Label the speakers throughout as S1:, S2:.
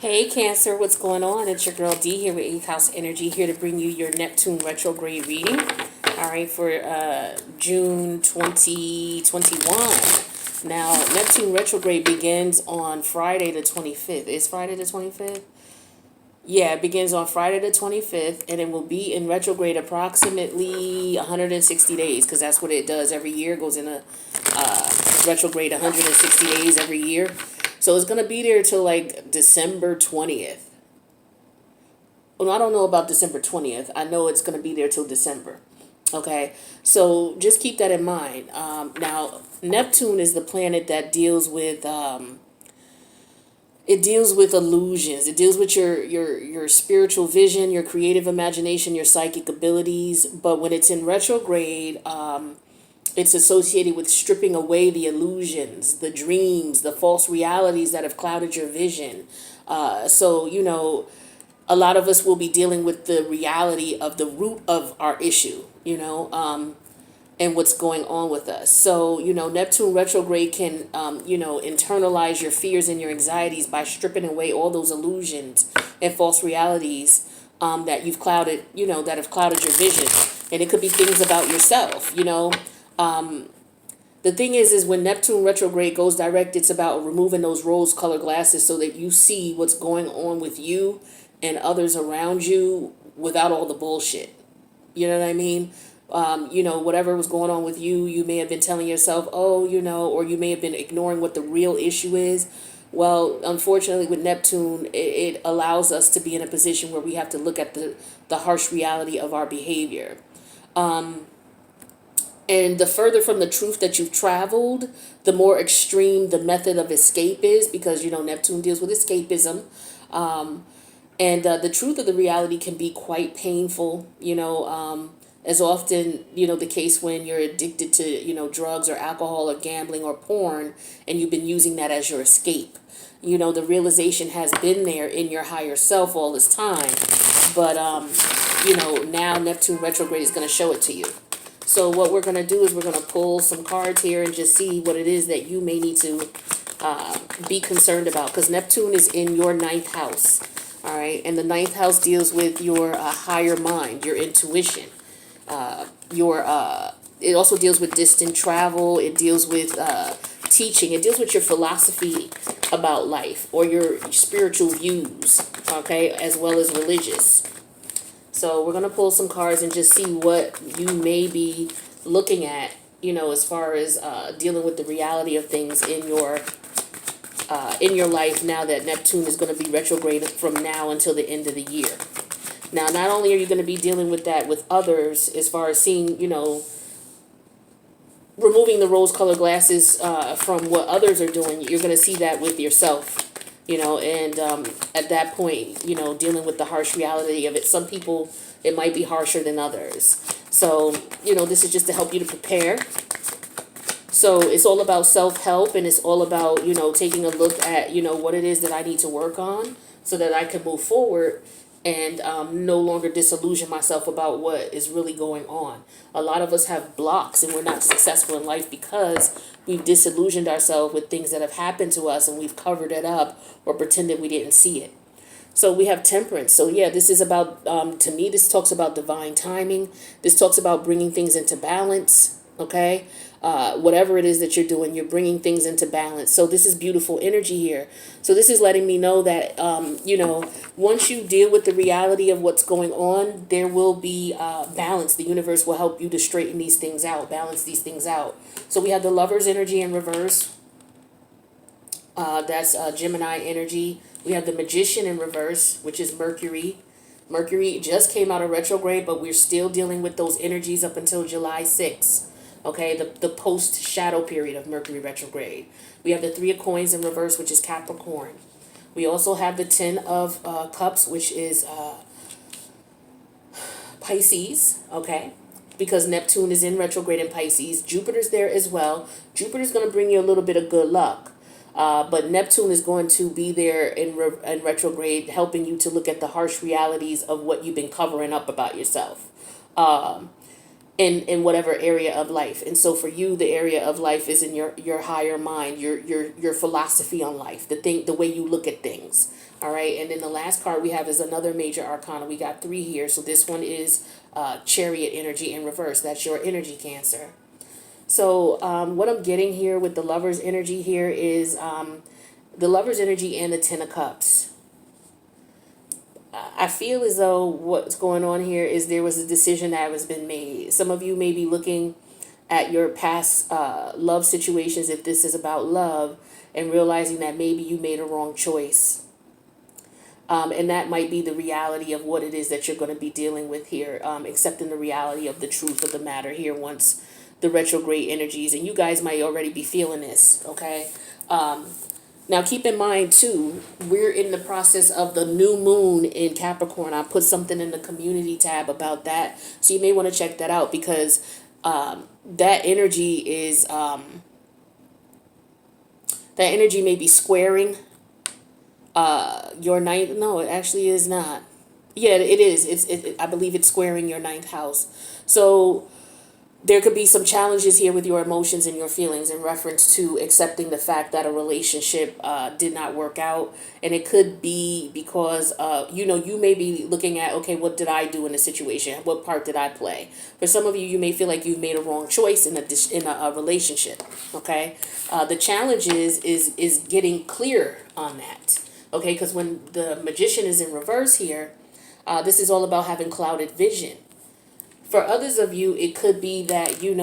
S1: Hey Cancer, what's going on? It's your girl D here with 8th House Energy, here to bring you your Neptune retrograde reading. All right, for June 2021. Now, Neptune retrograde begins on Friday the 25th. Is Friday the 25th? Yeah, it begins on Friday the 25th, and it will be in retrograde approximately 160 days, because that's what it does every year. It goes in a retrograde 160 days every year. So it's going to be there till like December 20th. Well, I don't know about December 20th. I know it's going to be there till December. Okay, so just keep that in mind. Now, Neptune is the planet that deals with it deals with illusions. It deals with your spiritual vision, your creative imagination, your psychic abilities. But when it's in retrograde, it's associated with stripping away the illusions, the dreams, the false realities that have clouded your vision. So, a lot of us will be dealing with the reality of the root of our issue, and what's going on with us. So, Neptune retrograde can, internalize your fears and your anxieties by stripping away all those illusions and false realities that you've clouded, that have clouded your vision. And it could be things about yourself, The thing is when Neptune retrograde goes direct, it's about removing those rose-colored glasses so that you see what's going on with you and others around you without all the bullshit. You know what I mean? Whatever was going on with you, you may have been telling yourself, or you may have been ignoring what the real issue is. Well, unfortunately, with Neptune, it allows us to be in a position where we have to look at the harsh reality of our behavior. And the further from the truth that you've traveled, the more extreme the method of escape is, because, Neptune deals with escapism. And the truth of the reality can be quite painful, as often, the case when you're addicted to, drugs or alcohol or gambling or porn, and you've been using that as your escape. The realization has been there in your higher self all this time. But, now Neptune retrograde is going to show it to you. So what we're going to do is we're going to pull some cards here and just see what it is that you may need to be concerned about. Because Neptune is in your 9th house. All right. And the 9th house deals with your higher mind, your intuition. It also deals with distant travel. It deals with teaching. It deals with your philosophy about life or your spiritual views. Okay. As well as religious. So we're going to pull some cards and just see what you may be looking at, as far as dealing with the reality of things in your life now that Neptune is going to be retrograde from now until the end of the year. Now, not only are you going to be dealing with that with others as far as seeing, removing the rose-colored glasses from what others are doing, you're going to see that with yourself. And at that point, dealing with the harsh reality of it. Some people, it might be harsher than others. So, this is just to help you to prepare. So it's all about self-help, and it's all about, taking a look at, what it is that I need to work on so that I can move forward and no longer disillusion myself about what is really going on. A lot of us have blocks and we're not successful in life because we've disillusioned ourselves with things that have happened to us and we've covered it up or pretended we didn't see it. So we have temperance. So yeah, this is about, to me, this talks about divine timing. This talks about bringing things into balance, okay? Whatever it is that you're doing, you're bringing things into balance. So this is beautiful energy here. So this is letting me know that, once you deal with the reality of what's going on, there will be balance. The universe will help you to straighten these things out, balance these things out. So we have the Lover's energy in reverse. That's Gemini energy. We have the Magician in reverse, which is Mercury. Mercury just came out of retrograde, but we're still dealing with those energies up until July 6th. Okay, the post-shadow period of Mercury retrograde. We have the 3 of Coins in reverse, which is Capricorn. We also have the 10 of Cups, which is Pisces, okay? Because Neptune is in retrograde in Pisces. Jupiter's there as well. Jupiter's going to bring you a little bit of good luck. But Neptune is going to be there in retrograde, helping you to look at the harsh realities of what you've been covering up about yourself. In whatever area of life. And so for you, the area of life is in your higher mind, your philosophy on life, the way you look at things. All right, and then the last card we have is another major arcana. We got 3 here. So this one is Chariot energy in reverse. That's your energy, Cancer. So what I'm getting here with the Lover's energy here is the Lover's energy and the Ten of Cups. I feel as though what's going on here is there was a decision that has been made. Some of you may be looking at your past love situations, if this is about love, and realizing that maybe you made a wrong choice. And that might be the reality of what it is that you're going to be dealing with here, accepting the reality of the truth of the matter here once the retrograde energies, and you guys might already be feeling this, okay? Now, keep in mind, too, we're in the process of the new moon in Capricorn. I put something in the community tab about that, so you may want to check that out, because that energy is, that energy may be squaring your ninth. No, it actually is not. Yeah, it is. I believe it's squaring your ninth house. So there could be some challenges here with your emotions and your feelings in reference to accepting the fact that a relationship did not work out. And it could be because, you may be looking at, okay, what did I do in the situation? What part did I play? For some of you, you may feel like you've made a wrong choice in a relationship, okay? The challenge is getting clear on that, okay? Because when the Magician is in reverse here, this is all about having clouded vision. For others of you, it could be that, you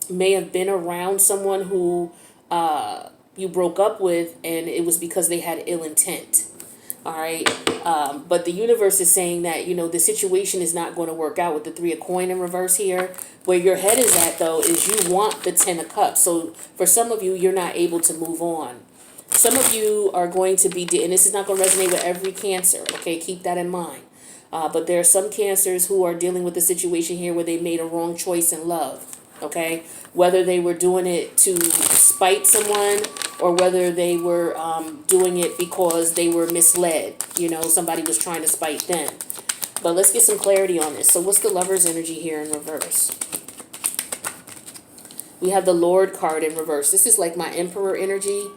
S1: may have been around someone who you broke up with, and it was because they had ill intent. All right. But the universe is saying that, the situation is not going to work out with the 3 of coin in reverse here. Where your head is at, though, is you want the 10 of cups. So for some of you, you're not able to move on. Some of you are going to be, and this is not going to resonate with every Cancer. Okay. Keep that in mind. But there are some Cancers who are dealing with the situation here where they made a wrong choice in love, okay? Whether they were doing it to spite someone or whether they were doing it because they were misled. Somebody was trying to spite them. But let's get some clarity on this. So what's the Lover's energy here in reverse? We have the Lord card in reverse. This is like my Emperor energy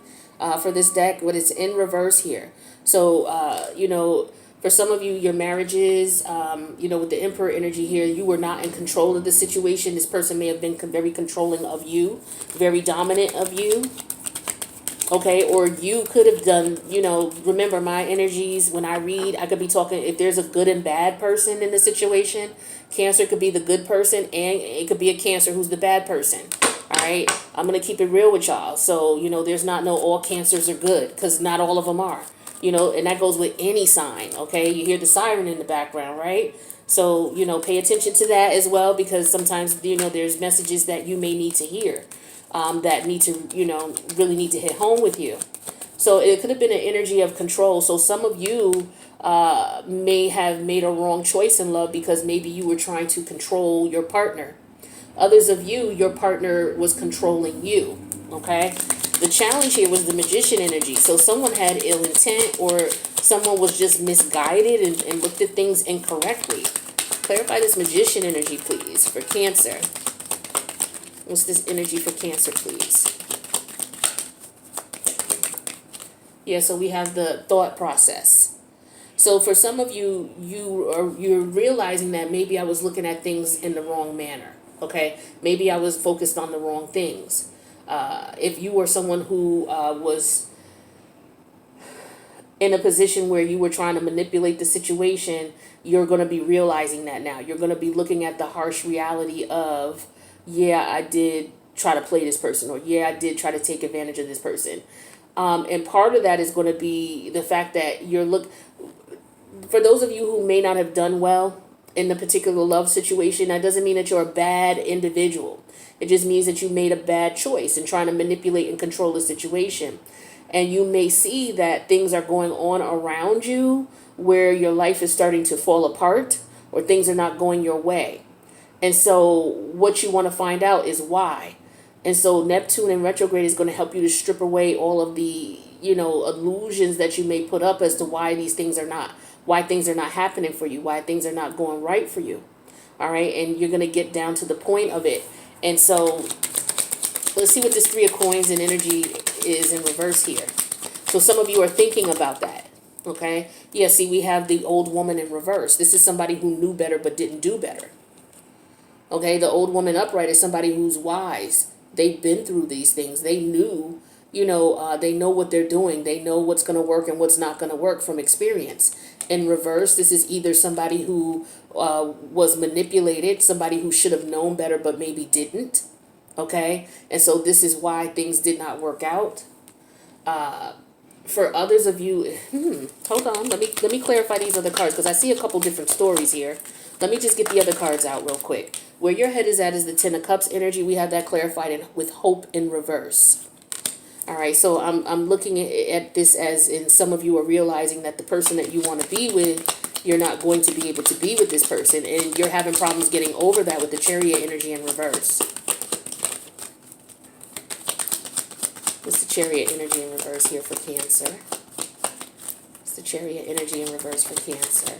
S1: for this deck, but it's in reverse here. So, for some of you, your marriages, with the Emperor energy here, you were not in control of the situation. This person may have been very controlling of you, very dominant of you. Okay, or you could have done, remember my energies when I read, I could be talking, if there's a good and bad person in the situation, Cancer could be the good person and it could be a Cancer who's the bad person. All right, I'm going to keep it real with y'all. So, there's not no all Cancers are good, because not all of them are. And that goes with any sign, okay? You hear the siren in the background, right? So, pay attention to that as well, because sometimes, there's messages that you may need to hear that need to, really need to hit home with you. So it could have been an energy of control. So some of you may have made a wrong choice in love because maybe you were trying to control your partner. Others of you, your partner was controlling you, okay? The challenge here was the Magician energy. So someone had ill intent or someone was just misguided and looked at things incorrectly. Clarify this Magician energy, please, for Cancer. What's this energy for Cancer, please? Yeah, so we have the thought process. So for some of you, you're realizing that maybe I was looking at things in the wrong manner, okay? Maybe I was focused on the wrong things. If you were someone who was in a position where you were trying to manipulate the situation, you're going to be realizing that now. You're going to be looking at the harsh reality of, yeah, I did try to play this person, or yeah, I did try to take advantage of this person. And part of that is going to be the fact that for those of you who may not have done well in the particular love situation, that doesn't mean that you're a bad individual. It just means that you made a bad choice in trying to manipulate and control the situation. And you may see that things are going on around you where your life is starting to fall apart or things are not going your way. And so what you want to find out is why. And so Neptune in retrograde is going to help you to strip away all of the, illusions that you may put up as to why things are not happening for you, why things are not going right for you. All right. And you're going to get down to the point of it. And so let's see what this 3 of coins and energy is in reverse here. So some of you are thinking about that. Okay. Yeah, see, we have the old woman in reverse. This is somebody who knew better but didn't do better. Okay, the old woman upright is somebody who's wise. They've been through these things. They knew, they know what they're doing. They know what's going to work and what's not going to work from experience. In reverse, this is either somebody who was manipulated, somebody who should have known better but maybe didn't. Okay, and so this is why things did not work out. For others of you, hold on, let me clarify these other cards because I see a couple different stories here. Let me just get the other cards out real quick. Where your head is at is the Ten of Cups energy. We have that clarified with hope in reverse. All right, so I'm looking at this as in some of you are realizing that the person that you want to be with, you're not going to be able to be with this person, and you're having problems getting over that with the Chariot energy in reverse. What's the Chariot energy in reverse here for Cancer? What's the Chariot energy in reverse for Cancer?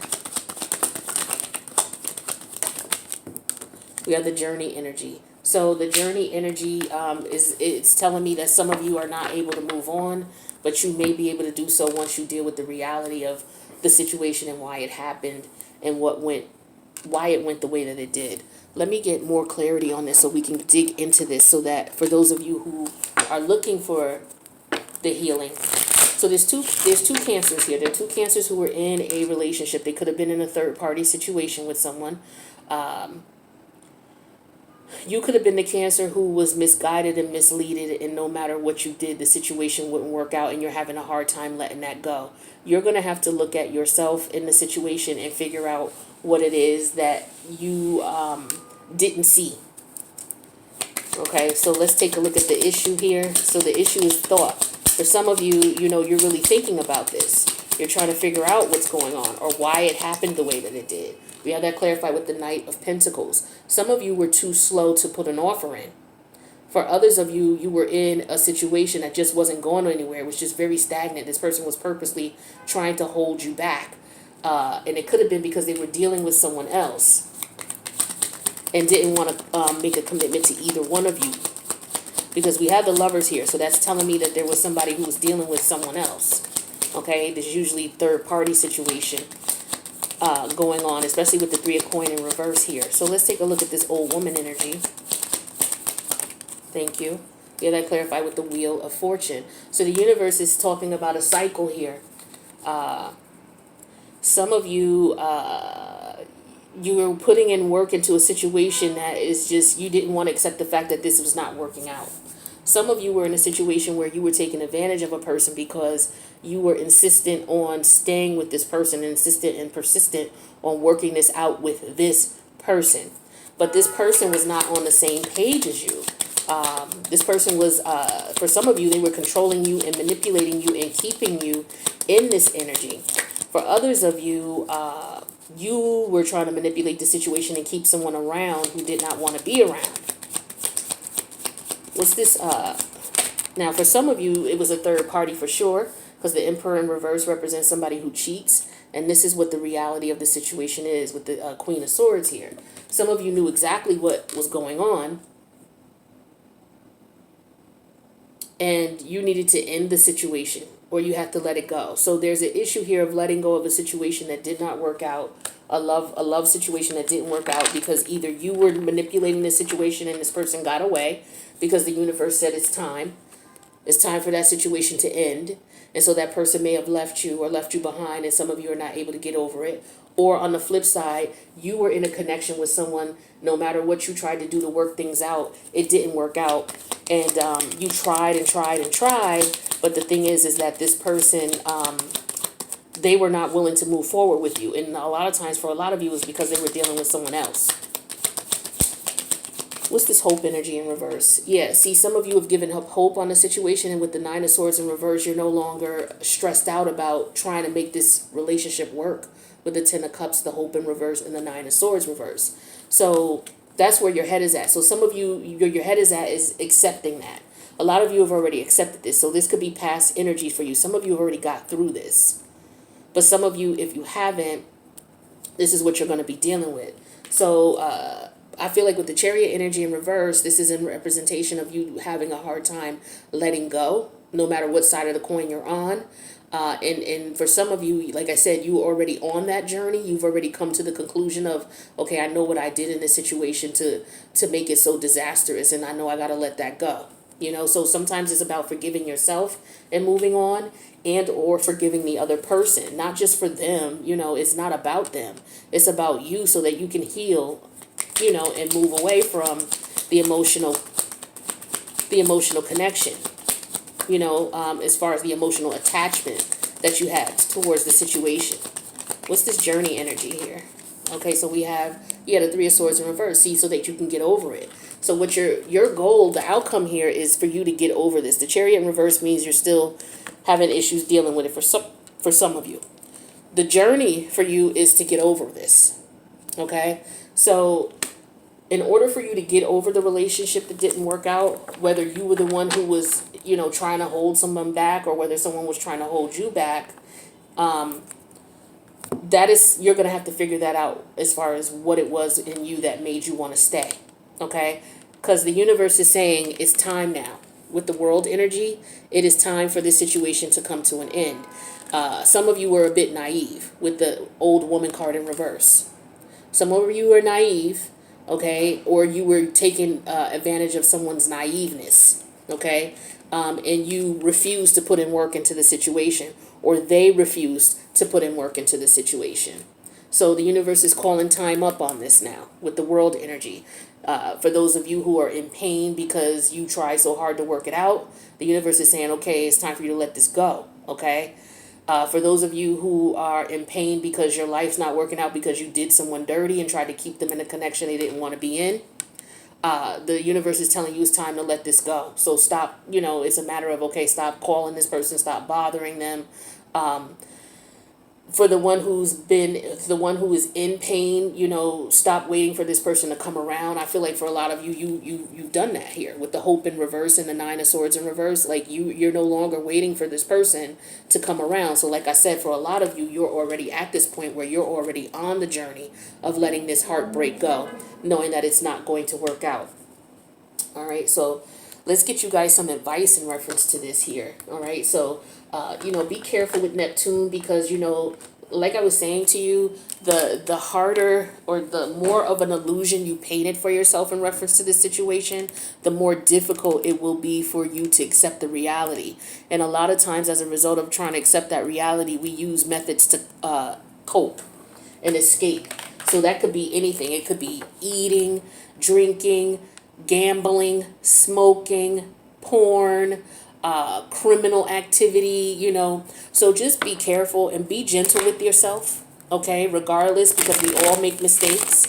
S1: We have the Journey energy. So the Journey energy it's telling me that some of you are not able to move on, but you may be able to do so once you deal with the reality of the situation and why it happened and why it went the way that it did. Let me get more clarity on this so we can dig into this so that for those of you who are looking for the healing. So there's two Cancers here. There are two Cancers who were in a relationship. They could have been in a third party situation with someone. You could have been the Cancer who was misguided and misleaded, and no matter what you did, the situation wouldn't work out, and you're having a hard time letting that go. You're going to have to look at yourself in the situation and figure out what it is that you didn't see. Okay, so let's take a look at the issue here. So the issue is thought. For some of you, you're really thinking about this. You're trying to figure out what's going on or why it happened the way that it did. We have that clarified with the Knight of Pentacles. Some of you were too slow to put an offer in. For others of you, you were in a situation that just wasn't going anywhere. It was just very stagnant. This person was purposely trying to hold you back. And it could have been because they were dealing with someone else and didn't want to make a commitment to either one of you. Because we have the Lovers here. So that's telling me that there was somebody who was dealing with someone else. Okay, there's usually third party situation going on, especially with the Three of Coins in reverse here. So let's take a look at this old woman energy. Thank you. Yeah, that clarified with the Wheel of Fortune. So the universe is talking about a cycle here. Some of you, you were putting in work into a situation that is just, you didn't want to accept the fact that this was not working out. Some of you were in a situation where you were taking advantage of a person because you were insistent on staying with this person, insistent and persistent on working this out with this person. But this person was not on the same page as you. This person was, for some of you, they were controlling you and manipulating you and keeping you in this energy. For others of you, you were trying to manipulate the situation and keep someone around who did not want to be around. What's this? Now, for some of you, it was a third party for sure, because the Emperor in reverse represents somebody who cheats. And this is what the reality of the situation is with the Queen of Swords here. Some of you knew exactly what was going on, and you needed to end the situation, or you have to let it go. So there's an issue here of letting go of a situation that did not work out, a love situation that didn't work out because either you were manipulating the situation and this person got away because the universe said it's time. It's time for that situation to end. And so that person may have left you or left you behind, and some of you are not able to get over it. Or on the flip side, you were in a connection with someone, no matter what you tried to do to work things out, it didn't work out. And you tried and tried and tried. But the thing is that this person, they were not willing to move forward with you. And a lot of times for a lot of you is because they were dealing with someone else. What's this hope energy in reverse? Yeah, see, some of you have given up hope on the situation, and with the Nine of Swords in reverse, you're no longer stressed out about trying to make this relationship work with the Ten of Cups, the hope in reverse, and the Nine of Swords reverse. So that's where your head is at. So some of you, your head is at is accepting that. A lot of you have already accepted this. So this could be past energy for you. Some of you have already got through this. But some of you, if you haven't, this is what you're going to be dealing with. So I feel like with the Chariot energy in reverse, this is in representation of you having a hard time letting go. no matter what side of the coin you're on. And for some of you, like I said, you already on that journey. You've already come to the conclusion of, okay, I know what I did in this situation to make it so disastrous, and I know I got to let that go. So sometimes it's about forgiving yourself and moving on, and or forgiving the other person, not just for them. It's not about them. It's about you, so that you can heal, and move away from the emotional connection, as far as the emotional attachment that you had towards the situation. What's this journey energy here? Okay, so we had the Three of Swords in reverse. See, so that you can get over it. So what your goal, the outcome here is for you to get over this. The Chariot in reverse means you're still having issues dealing with it for some of you. The journey for you is to get over this. Okay? So in order for you to get over the relationship that didn't work out, whether you were the one who was, trying to hold someone back, or whether someone was trying to hold you back, you're going to have to figure that out as far as what it was in you that made you want to stay. Okay? Because the universe is saying it's time now. With the world energy, it is time for this situation to come to an end. Some of you were a bit naive with the old woman card in reverse. Some of you were naive, okay, or you were taking advantage of someone's naiveness, okay, and you refused to put in work into the situation, or they refused to put in work into the situation. So the universe is calling time up on this now with the world energy. For those of you who are in pain because you try so hard to work it out, the universe is saying, okay, it's time for you to let this go, okay? For those of you who are in pain because your life's not working out because you did someone dirty and tried to keep them in a connection they didn't want to be in, the universe is telling you it's time to let this go. So stop, it's a matter of, okay, stop calling this person, stop bothering them. For the one who is in pain, stop waiting for this person to come around. I feel like for a lot of you've done that here with the Hope in reverse and the Nine of Swords in reverse. Like you're no longer waiting for this person to come around. So like I said, for a lot of you, you're already at this point where you're already on the journey of letting this heartbreak go, knowing that it's not going to work out. All right, so let's get you guys some advice in reference to this here. All right, so be careful with Neptune, because like I was saying to you, the harder or the more of an illusion you painted for yourself in reference to this situation, the more difficult it will be for you to accept the reality. And a lot of times, as a result of trying to accept that reality, we use methods to cope and escape. So that could be anything. It could be eating, drinking, gambling, smoking, porn, criminal activity, So just be careful and be gentle with yourself, okay, regardless, because we all make mistakes,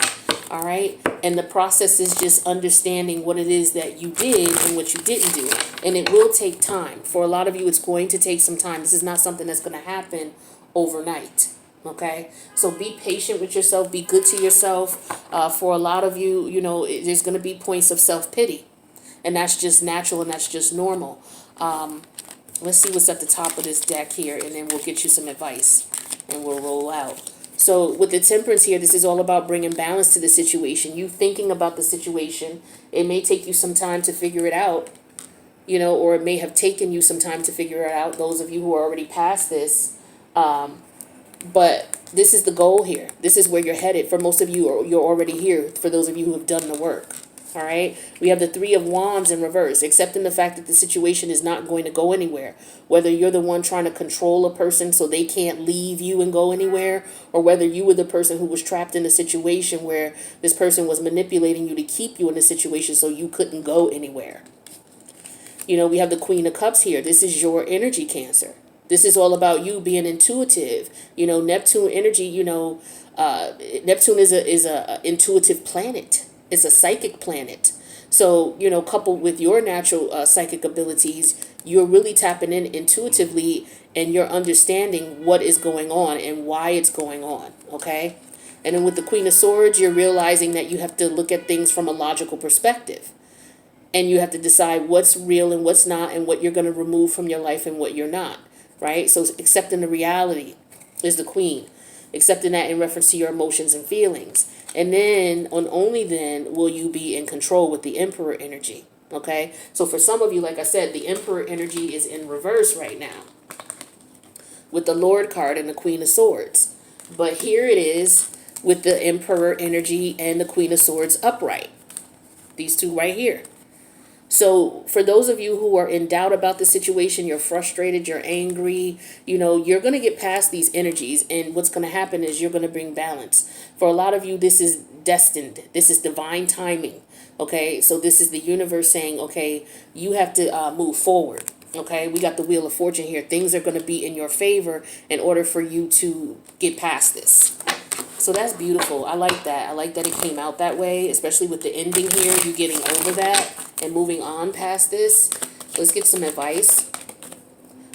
S1: all right? And the process is just understanding what it is that you did and what you didn't do. And it will take time. For a lot of you, it's going to take some time. This is not something that's going to happen overnight. Okay, so be patient with yourself, be good to yourself. For a lot of you, there's going to be points of self-pity, and that's just natural and that's just normal. Let's see what's at the top of this deck here, and then we'll get you some advice and we'll roll out. So with the Temperance here, this is all about bringing balance to the situation. You thinking about the situation, it may take you some time to figure it out, or it may have taken you some time to figure it out, those of you who are already past this. But this is the goal here. This is where you're headed. For most of you, you're already here. For those of you who have done the work. All right. We have the Three of Wands in reverse, accepting the fact that the situation is not going to go anywhere. Whether you're the one trying to control a person so they can't leave you and go anywhere, or whether you were the person who was trapped in a situation where this person was manipulating you to keep you in a situation so you couldn't go anywhere. We have the Queen of Cups here. This is your energy, Cancer. This is all about you being intuitive. Neptune energy, Neptune is a intuitive planet. It's a psychic planet. So, coupled with your natural psychic abilities, you're really tapping in intuitively, and you're understanding what is going on and why it's going on, okay? And then with the Queen of Swords, you're realizing that you have to look at things from a logical perspective. And you have to decide what's real and what's not, and what you're going to remove from your life and what you're not. Right? So accepting the reality is the Queen. Accepting that in reference to your emotions and feelings. And then, only then, will you be in control with the Emperor energy. Okay, so for some of you, like I said, the Emperor energy is in reverse right now with the Lord card and the Queen of Swords. But here it is with the Emperor energy and the Queen of Swords upright. These two right here. So for those of you who are in doubt about the situation, you're frustrated, you're angry, you're going to get past these energies. And what's going to happen is you're going to bring balance. For a lot of you, this is destined. This is divine timing. Okay, so this is the universe saying, okay, you have to move forward. Okay, we got the Wheel of Fortune here. Things are going to be in your favor in order for you to get past this. So that's beautiful. I like that. I like that it came out that way, especially with the ending here. You getting over that and moving on past this. Let's get some advice.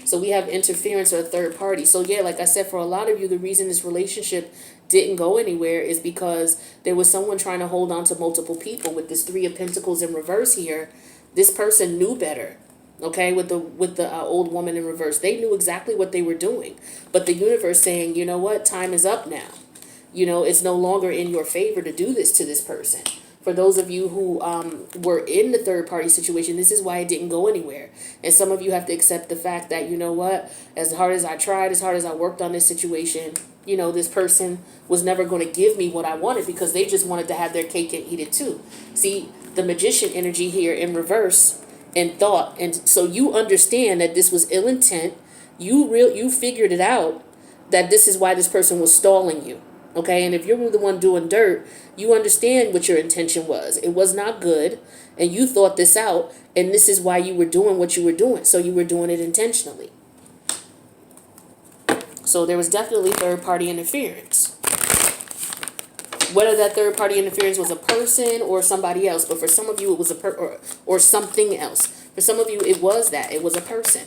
S1: So we have interference or a third party. So yeah, like I said, for a lot of you, the reason this relationship didn't go anywhere is because there was someone trying to hold on to multiple people. With this Three of Pentacles in reverse here, this person knew better. Okay, with the old woman in reverse, they knew exactly what they were doing. But the universe saying, you know what, time is up now. It's no longer in your favor to do this to this person. For those of you who were in the third party situation, this is why it didn't go anywhere. And some of you have to accept the fact that, you know what, as hard as I tried, as hard as I worked on this situation, this person was never going to give me what I wanted because they just wanted to have their cake and eat it too. See, the Magician energy here in reverse and thought. And so you understand that this was ill intent. You figured it out that this is why this person was stalling you. Okay, and if you're the one doing dirt, you understand what your intention was. It was not good, and you thought this out, and this is why you were doing what you were doing. So you were doing it intentionally. So there was definitely third-party interference. Whether that third-party interference was a person or somebody else, but for some of you it was or something else. For some of you it was that. It was a person.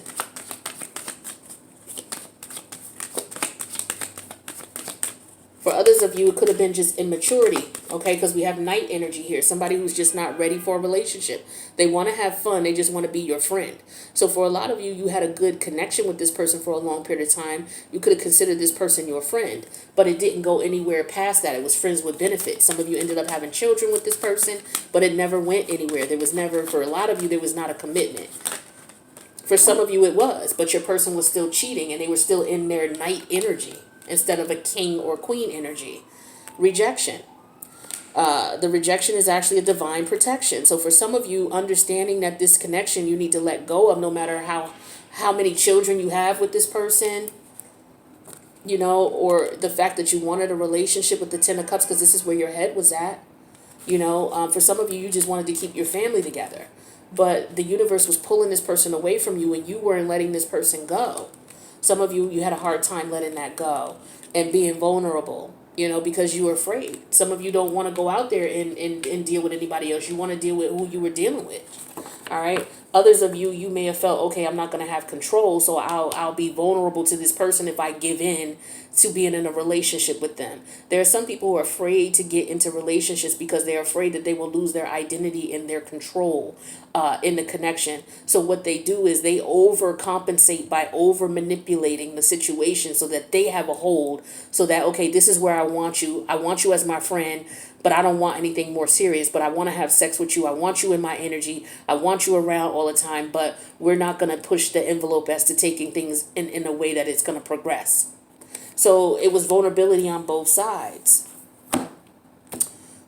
S1: For others of you, it could have been just immaturity, okay? Because we have Knight energy here. Somebody who's just not ready for a relationship. They want to have fun. They just want to be your friend. So for a lot of you, you had a good connection with this person for a long period of time. You could have considered this person your friend, but it didn't go anywhere past that. It was friends with benefits. Some of you ended up having children with this person, but it never went anywhere. There was never, for a lot of you, there was not a commitment. For some of you, it was, but your person was still cheating and they were still in their Knight energy instead of a king or queen energy. Rejection. The rejection is actually a divine protection. So for some of you, understanding that this connection you need to let go of, no matter how many children you have with this person, or the fact that you wanted a relationship with the Ten of Cups because this is where your head was at. For some of you, you just wanted to keep your family together. But the universe was pulling this person away from you and you weren't letting this person go. Some of you, you had a hard time letting that go and being vulnerable, because you were afraid. Some of you don't want to go out there and deal with anybody else. You want to deal with who you were dealing with. All right. Others of you, you may have felt, okay, I'm not going to have control, so I'll be vulnerable to this person if I give in to being in a relationship with them. There are some people who are afraid to get into relationships because they're afraid that they will lose their identity and their control in the connection. So what they do is they overcompensate by over manipulating the situation so that they have a hold, so that, okay, this is where I want you. I want you as my friend, but I don't want anything more serious, but I want to have sex with you. I want you in my energy. I want you around all the time, but we're not going to push the envelope as to taking things in a way that it's going to progress. So it was vulnerability on both sides.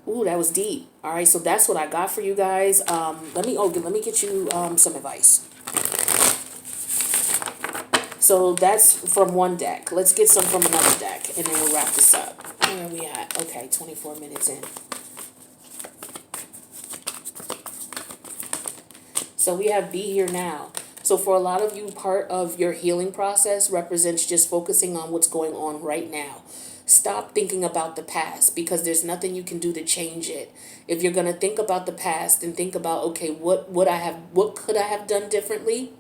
S1: Ooh, that was deep. All right, so that's what I got for you guys. Let me get you some advice. So that's from one deck. Let's get some from another deck, and then we'll wrap this up. Where are we at? Okay, 24 minutes in. So we have Be Here Now. So for a lot of you, part of your healing process represents just focusing on what's going on right now. Stop thinking about the past because there's nothing you can do to change it. If you're going to think about the past and think about, okay, what could I have done differently?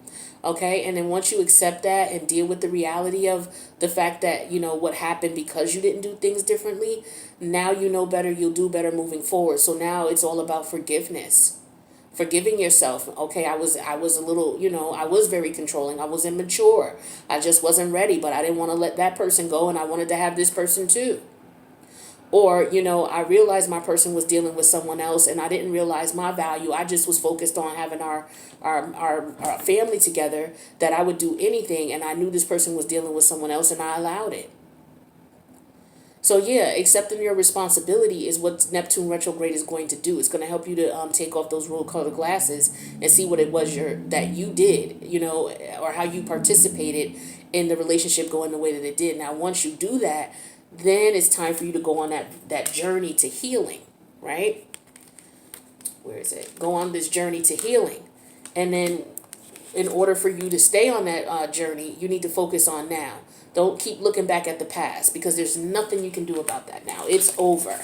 S1: Okay, and then once you accept that and deal with the reality of the fact that, what happened because you didn't do things differently, now you know better, you'll do better moving forward. So now it's all about forgiveness. Forgiving yourself. Okay, I was a little, I was very controlling. I was immature. I just wasn't ready, but I didn't want to let that person go and I wanted to have this person too. Or, you know, I realized my person was dealing with someone else and I didn't realize my value. I just was focused on having our family together, that I would do anything, and I knew this person was dealing with someone else and I allowed it. So yeah, accepting your responsibility is what Neptune retrograde is going to do. It's going to help you to take off those rose-colored glasses and see what it was that you did, you know, or how you participated in the relationship going the way that it did. Now, once you do that, then it's time for you to go on that journey to healing, right? Where is it? Go on this journey to healing. And then in order for you to stay on that journey, you need to focus on now. Don't keep looking back at the past, because there's nothing you can do about that now. It's over.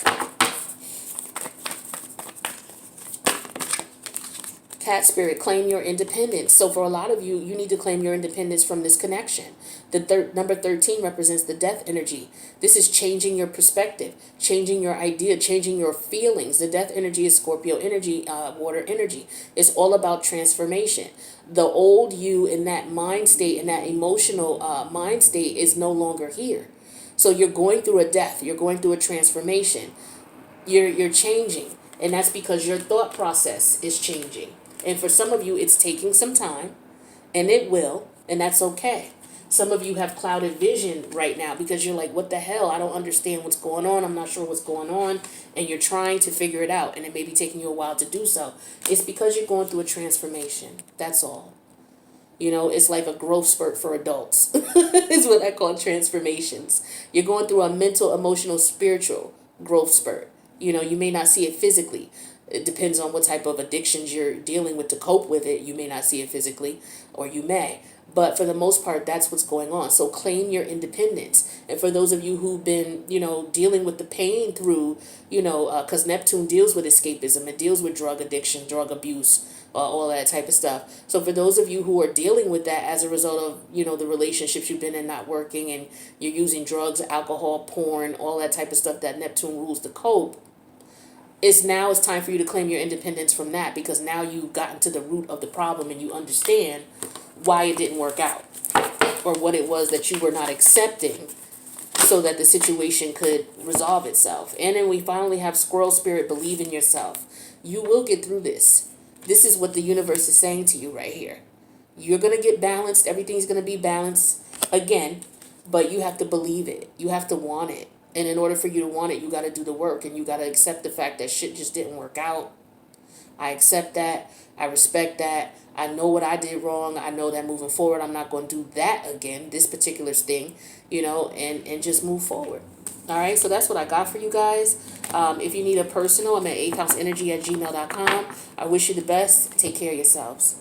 S1: Cat spirit, claim your independence. So for a lot of you, you need to claim your independence from this connection. The number 13 represents the death energy. This is changing your perspective, changing your idea, changing your feelings. The death energy is Scorpio energy, water energy. It's all about transformation. The old you in that mind state, in that emotional mind state, is no longer here. So you're going through a death. You're going through a transformation. You're changing. And that's because your thought process is changing. And for some of you, it's taking some time, and it will, and that's okay. Some of you have clouded vision right now because you're like, what the hell? I don't understand what's going on. I'm not sure what's going on. And you're trying to figure it out, and it may be taking you a while to do so. It's because you're going through a transformation. That's all. You know, it's like a growth spurt for adults. It's what I call transformations. You're going through a mental, emotional, spiritual growth spurt. You know, you may not see it physically. It depends on what type of addictions you're dealing with to cope with it. You may not see it physically, or you may. But for the most part, that's what's going on. So claim your independence. And for those of you who've been, you know, dealing with the pain through, you know, because Neptune deals with escapism. It deals with drug addiction, drug abuse, all that type of stuff. So for those of you who are dealing with that as a result of, you know, the relationships you've been in not working, and you're using drugs, alcohol, porn, all that type of stuff that Neptune rules to cope, it's time for you to claim your independence from that, because now you've gotten to the root of the problem and you understand why it didn't work out, or what it was that you were not accepting, so that the situation could resolve itself. And then we finally have Squirrel Spirit, believe in yourself. You will get through this. This is what the universe is saying to you right here. You're going to get balanced. Everything's going to be balanced again, but you have to believe it. You have to want it. And in order for you to want it, you got to do the work, and you got to accept the fact that shit just didn't work out. I accept that. I respect that. I know what I did wrong. I know that moving forward, I'm not going to do that again, this particular thing, you know, and just move forward. All right, so that's what I got for you guys. If you need a personal, I'm at 8houseenergy@gmail.com. I wish you the best. Take care of yourselves.